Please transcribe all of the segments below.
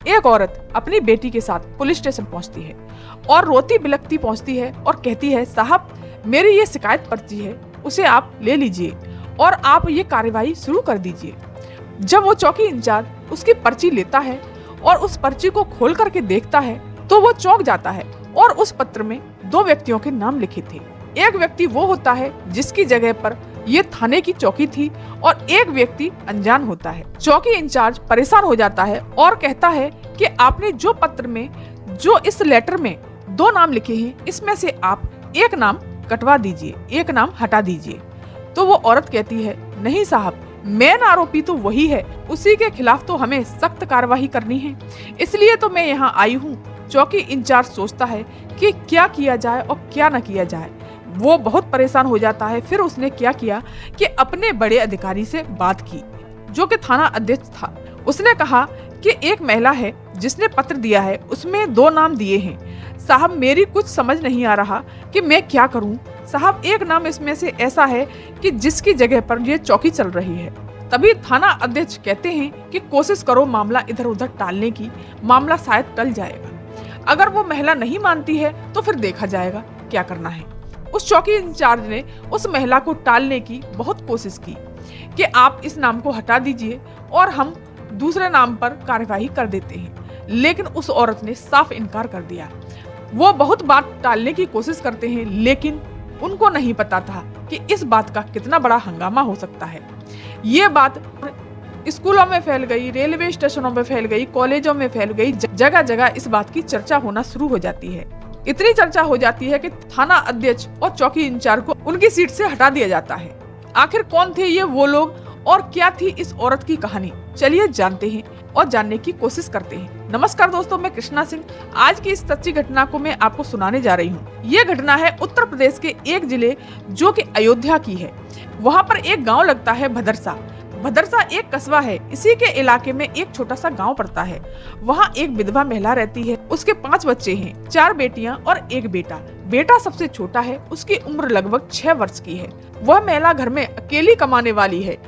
एक औरत अपनी बेटी के साथ पुलिस स्टेशन पहुंचती है और रोती बिलखती पहुंचती है और कहती है, साहब मेरी ये शिकायत पर्ची है, उसे आप ले लीजिए और आप ये कार्यवाही शुरू कर दीजिए। जब वो चौकी इंचार्ज उसकी पर्ची लेता है और उस पर्ची को खोल करके देखता है तो वो चौंक जाता है और उस पत्र में 2 व्यक्तियों के नाम लिखे थे। एक व्यक्ति वो होता है जिसकी जगह पर ये थाने की चौकी थी और एक व्यक्ति अनजान होता है। चौकी इंचार्ज परेशान हो जाता है और कहता है कि आपने जो पत्र में, जो इस लेटर में 2 नाम लिखे हैं, इसमें से आप एक नाम कटवा दीजिए, एक नाम हटा दीजिए। तो वो औरत कहती है, नहीं साहब, मेन आरोपी तो वही है, उसी के खिलाफ तो हमें सख्त कार्रवाई करनी है, इसलिए तो मैं यहाँ आई हूँ। चौकी इंचार्ज सोचता है कि क्या किया जाए और क्या न किया जाए। वो बहुत परेशान हो जाता है। फिर उसने क्या किया कि अपने बड़े अधिकारी से बात की, जो कि थाना अध्यक्ष था। उसने कहा कि एक महिला है जिसने पत्र दिया है, उसमें 2 नाम दिए हैं। साहब मेरी कुछ समझ नहीं आ रहा कि मैं क्या करूं। साहब एक नाम इसमें से ऐसा है कि जिसकी जगह पर ये चौकी चल रही है। तभी थाना अध्यक्ष कहते हैं कि कोशिश करो मामला इधर उधर टालने की, मामला शायद टल जाएगा। अगर वो महिला नहीं मानती है तो फिर देखा जाएगा क्या करना है। उस चौकी इंचार्ज ने उस महिला को टालने की बहुत कोशिश की कि आप इस नाम को हटा दीजिए और हम दूसरे नाम पर कार्यवाही कर देते हैं, लेकिन उस औरत ने साफ इनकार कर दिया। वो बहुत बात टालने की कोशिश करते हैं, लेकिन उनको नहीं पता था कि इस बात का कितना बड़ा हंगामा हो सकता है। ये बात स्कूलों में फैल गई, रेलवे स्टेशनों में फैल गई, कॉलेजों में फैल गई, जगह जगह इस बात की चर्चा होना शुरू हो जाती है। इतनी चर्चा हो जाती है कि थाना अध्यक्ष और चौकी इंचार्ज को उनकी सीट से हटा दिया जाता है। आखिर कौन थे ये वो लोग और क्या थी इस औरत की कहानी, चलिए जानते हैं और जानने की कोशिश करते हैं। नमस्कार दोस्तों, मैं कृष्णा सिंह। आज की इस सच्ची घटना को मैं आपको सुनाने जा रही हूँ। ये घटना है उत्तर प्रदेश के एक जिले जो कि अयोध्या की है। वहाँ पर एक गाँव लगता है भदरसा। भदरसा एक कस्बा है। इसी के इलाके में एक छोटा सा गांव पड़ता है। वहाँ एक विधवा महिला रहती है। उसके 5 बच्चे हैं, 4 बेटियां और 1 बेटा। बेटा सबसे छोटा है, उसकी उम्र लगभग 6 वर्ष की है। वह महिला घर में अकेली कमाने वाली है।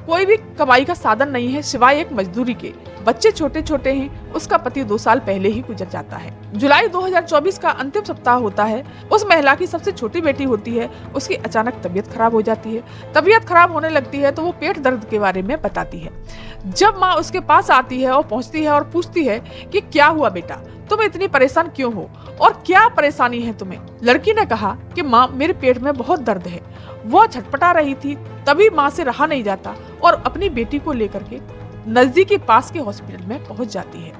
कोई भी कमाई का साधन नहीं है सिवाय एक मजदूरी के। बच्चे छोटे छोटे हैं। उसका पति 2 साल पहले ही गुजर जाता है। जुलाई 2024 का अंतिम सप्ताह होता है। उस महिला की सबसे छोटी बेटी होती है। उसकी अचानक तबीयत खराब हो जाती है। तबीयत खराब होने लगती है तो वो पेट दर्द के बारे में बताती है। जब माँ उसके पास आती है और पहुँचती है और पूछती है कि क्या हुआ बेटा, तुम इतनी परेशान क्यों हो और क्या परेशानी है तुम्हें? लड़की ने कहा कि माँ मेरे पेट में बहुत दर्द है। वो छटपटा रही थी। तभी माँ से रहा नहीं जाता और अपनी बेटी को लेकर के नजदीकी पास के हॉस्पिटल में पहुंच जाती है।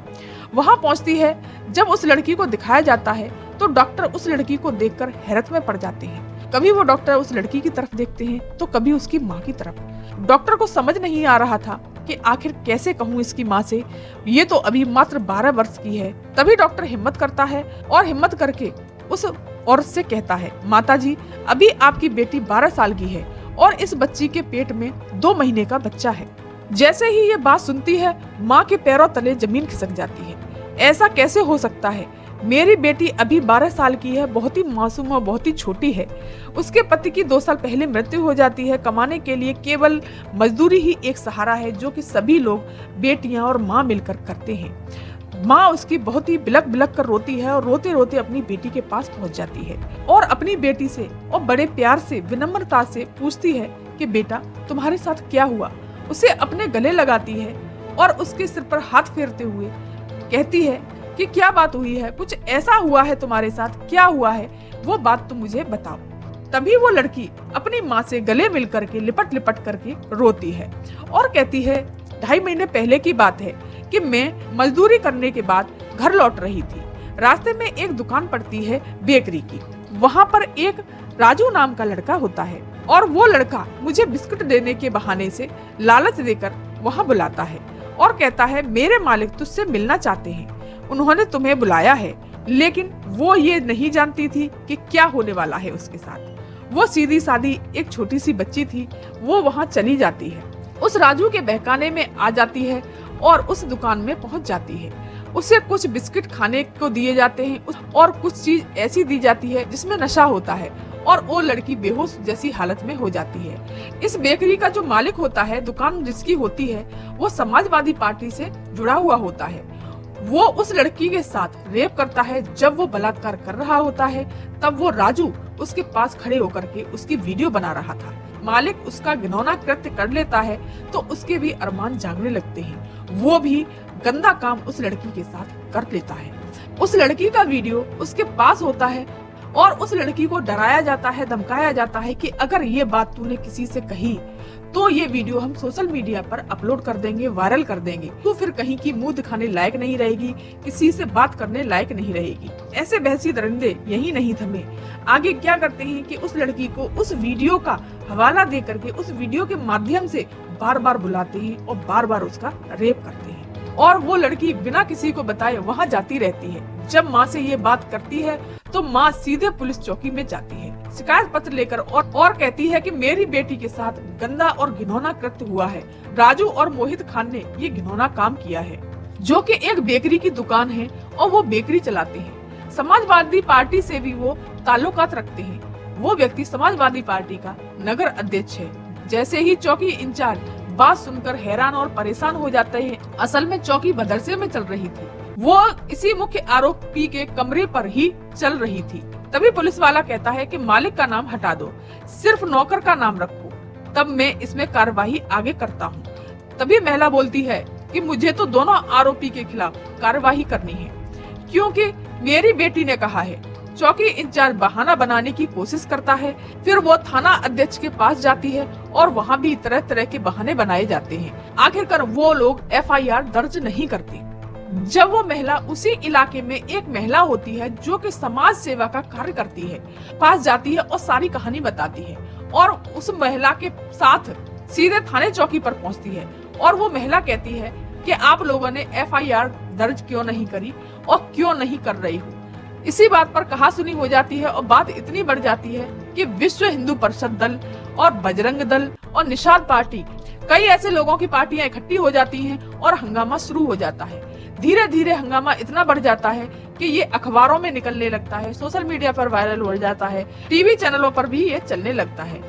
वहां पहुंचती है। जब उस लड़की को दिखाया जाता है तो डॉक्टर उस लड़की को देखकर हैरत में पड़ जाते हैं। कभी वो डॉक्टर उस लड़की की तरफ देखते हैं तो कभी उसकी माँ की तरफ। डॉक्टर को समझ नहीं आ रहा था कि आखिर कैसे कहूँ इसकी माँ से, ये तो अभी मात्र 12 वर्ष की है। तभी डॉक्टर हिम्मत करता है और हिम्मत करके उस औरत से कहता है, माताजी अभी आपकी बेटी 12 साल की है और इस बच्ची के पेट में 2 महीने का बच्चा है। जैसे ही ये बात सुनती है, माँ के पैरों तले जमीन खिसक जाती है। ऐसा कैसे हो सकता है? मेरी बेटी अभी 12 साल की है, बहुत ही मासूम और बहुत ही छोटी है। उसके पति की 2 साल पहले मृत्यु हो जाती है। कमाने के लिए केवल मजदूरी ही एक सहारा है, जो कि सभी लोग, बेटियां और माँ मिलकर करते हैं। माँ उसकी बहुत ही बिलक बिलक कर रोती है और रोते रोते अपनी बेटी के पास पहुंच जाती है और अपनी बेटी से और बड़े प्यार से, विनम्रता से पूछती है कि बेटा तुम्हारे साथ क्या हुआ। उसे अपने गले लगाती है और उसके सिर पर हाथ फेरते हुए कहती है कि क्या बात हुई है, कुछ ऐसा हुआ है तुम्हारे साथ, क्या हुआ है, वो बात तुम मुझे बताओ। तभी वो लड़की अपनी माँ से गले मिल करके लिपट लिपट करके रोती है और कहती है, 2.5 महीने पहले की बात है कि मैं मजदूरी करने के बाद घर लौट रही थी। रास्ते में एक दुकान पड़ती है बेकरी की। वहाँ पर एक राजू नाम का लड़का होता है और वो लड़का मुझे बिस्कुट देने के बहाने से लालच देकर वहाँ बुलाता है और कहता है, मेरे मालिक तुझसे मिलना चाहते हैं, उन्होंने तुम्हें बुलाया है। लेकिन वो ये नहीं जानती थी कि क्या होने वाला है उसके साथ। वो सीधी सादी एक छोटी सी बच्ची थी। वो वहाँ चली जाती है, उस राजू के बहकाने में आ जाती है और उस दुकान में पहुँच जाती है। उसे कुछ बिस्किट खाने को दिए जाते हैं और कुछ चीज ऐसी दी जाती है जिसमें नशा होता है और वो लड़की बेहोश जैसी हालत में हो जाती है। इस बेकरी का जो मालिक होता है, दुकान जिसकी होती है, वो समाजवादी पार्टी से जुड़ा हुआ होता है। वो उस लड़की के साथ रेप करता है। जब वो बलात्कार कर रहा होता है तब वो राजू उसके पास खड़े होकर के उसकी वीडियो बना रहा था। मालिक उसका घिनौना कृत्य कर लेता है तो उसके भी अरमान जागने लगते हैं। वो भी गंदा काम उस लड़की के साथ कर लेता है। उस लड़की का वीडियो उसके पास होता है और उस लड़की को डराया जाता है, धमकाया जाता है कि अगर ये बात तूने किसी से कही तो ये वीडियो हम सोशल मीडिया पर अपलोड कर देंगे, वायरल कर देंगे। तो फिर कहीं की मुंह दिखाने लायक नहीं रहेगी, किसी से बात करने लायक नहीं रहेगी। ऐसे बहसी दरिंदे यही नहीं थमे, आगे क्या करते हैं कि उस लड़की को उस वीडियो का हवाला दे करके उस वीडियो के माध्यम से बार बार बुलाते हैं और बार बार उसका रेप करते हैं। और वो लड़की बिना किसी को बताए वहाँ जाती रहती है। जब माँ से ये बात करती है तो माँ सीधे पुलिस चौकी में जाती है शिकायत पत्र लेकर और कहती है कि मेरी बेटी के साथ गंदा और घिनौना कृत्य हुआ है। राजू और मोहित खान ने ये घिनौना काम किया है, जो कि एक बेकरी की दुकान है और वो बेकरी चलाते हैं। समाजवादी पार्टी से भी वो ताल्लुकात रखते हैं। वो व्यक्ति समाजवादी पार्टी का नगर अध्यक्ष है। जैसे ही चौकी इंचार्ज बात सुनकर हैरान और परेशान हो जाते हैं। असल में चौकी मदरसे में चल रही थी, वो इसी मुख्य आरोपी के कमरे पर ही चल रही थी। तभी पुलिस वाला कहता है कि मालिक का नाम हटा दो, सिर्फ नौकर का नाम रखो, तब मैं इसमें कार्यवाही आगे करता हूँ। तभी महिला बोलती है कि मुझे तो दोनों आरोपी के खिलाफ कार्यवाही करनी है, क्योंकि मेरी बेटी ने कहा है। चौकी इंचार्ज बहाना बनाने की कोशिश करता है। फिर वो थाना अध्यक्ष के पास जाती है और वहाँ भी तरह तरह के बहाने बनाए जाते हैं। आखिरकार वो लोग FIR दर्ज नहीं करते। जब वो महिला उसी इलाके में एक महिला होती है जो कि समाज सेवा का कार्य करती है, पास जाती है और सारी कहानी बताती है और उस महिला के साथ सीधे थाने चौकी पर पहुंचती है और वो महिला कहती है कि आप लोगों ने FIR दर्ज क्यों नहीं करी और क्यों नहीं कर रही हो। इसी बात पर कहासुनी हो जाती है और बात इतनी बढ़ जाती है कि विश्व हिंदू परिषद दल और बजरंग दल और निषाद पार्टी, कई ऐसे लोगों की पार्टियां इकट्ठी हो जाती हैं और हंगामा शुरू हो जाता है। धीरे धीरे हंगामा इतना बढ़ जाता है कि ये अखबारों में निकलने लगता है, सोशल मीडिया पर वायरल हो जाता है, टीवी चैनलों पर भी ये चलने लगता है।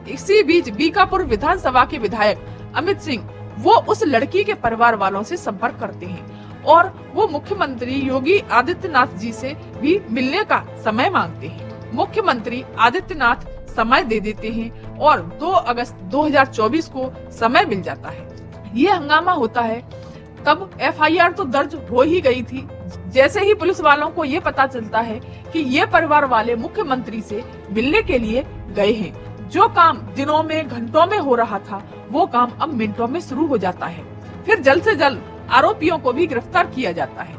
इसी बीच बीकापुर विधानसभा के विधायक अमित सिंह वो उस लड़की के परिवार वालों से संपर्क करते हैं और वो मुख्यमंत्री योगी आदित्यनाथ जी से भी मिलने का समय मांगते हैं। मुख्यमंत्री आदित्यनाथ समय दे देते हैं और 2 अगस्त 2024 को समय मिल जाता है। ये हंगामा होता है, तब FIR तो दर्ज हो ही गई थी। जैसे ही पुलिस वालों को ये पता चलता है कि ये परिवार वाले मुख्यमंत्री से मिलने के लिए गए हैं, जो काम दिनों में घंटों में हो रहा था वो काम अब मिनटों में शुरू हो जाता है। फिर जल्द से जल्द आरोपियों को भी गिरफ्तार किया जाता है।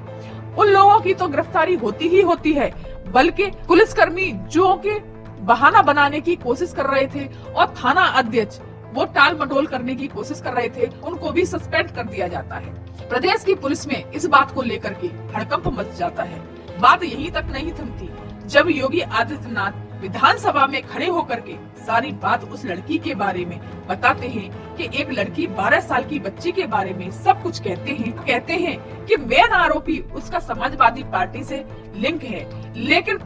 उन लोगों की तो गिरफ्तारी होती ही होती है, बल्कि पुलिसकर्मी जो के बहाना बनाने की कोशिश कर रहे थे और थाना अध्यक्ष वो टाल मटोल करने की कोशिश कर रहे थे, उनको भी सस्पेंड कर दिया जाता है। प्रदेश की पुलिस में इस बात को लेकर के हड़कंप मच जाता है। बात यहीं तक नहीं थमती, जब योगी आदित्यनाथ विधानसभा में खड़े होकर के सारी बात उस लड़की के बारे में बताते हैं कि एक लड़की 12 साल की बच्ची के बारे में सब कुछ कहते हैं कि मेन आरोपी उसका समाजवादी पार्टी से लिंक है, लेकिन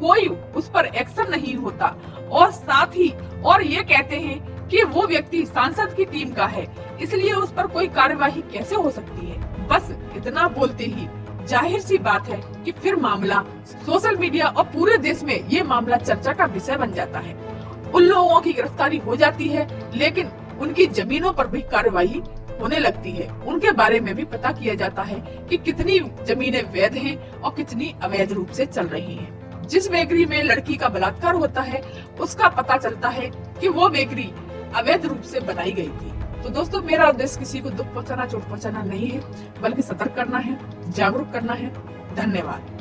कोई उस पर एक्शन नहीं होता और साथ ही और ये कहते हैं कि वो व्यक्ति सांसद की टीम का है, इसलिए उस पर कोई कार्यवाही कैसे हो सकती है। बस इतना बोलते ही जाहिर सी बात है कि फिर मामला सोशल मीडिया और पूरे देश में ये मामला चर्चा का विषय बन जाता है। उन लोगों की गिरफ्तारी हो जाती है, लेकिन उनकी जमीनों पर भी कार्रवाई होने लगती है। उनके बारे में भी पता किया जाता है कि कितनी जमीनें वैध हैं और कितनी अवैध रूप से चल रही हैं। जिस बेकरी में लड़की का बलात्कार होता है उसका पता चलता है कि वो बेकरी अवैध रूप से बनाई गई थी। तो दोस्तों, मेरा उद्देश्य किसी को दुख पहुंचाना, चोट पहुंचाना नहीं है, बल्कि सतर्क करना है, जागरूक करना है। धन्यवाद।